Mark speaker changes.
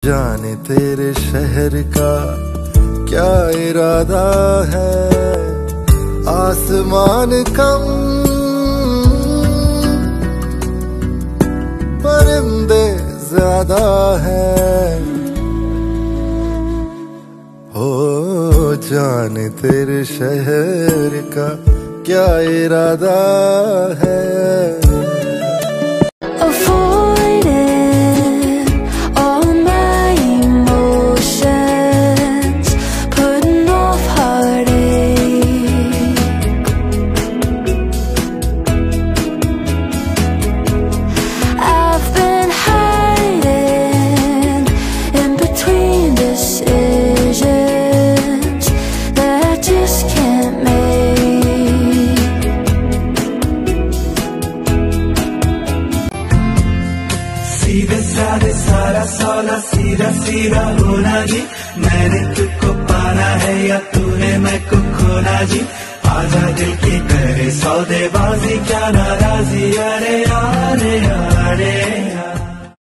Speaker 1: जाने तेरे शहर का क्या इरादा है, आसमान कम परिंदे ज्यादा है। हो जाने तेरे शहर का क्या इरादा है।
Speaker 2: सीधे साधे सारा सौदा सीधा सीधा होना जी, मैंने तुझको पाना है या तूने मैं को खोना जी। आजा दिल की करे सौदेबाजी क्या नाराजी, अरे यारे यारे यारे।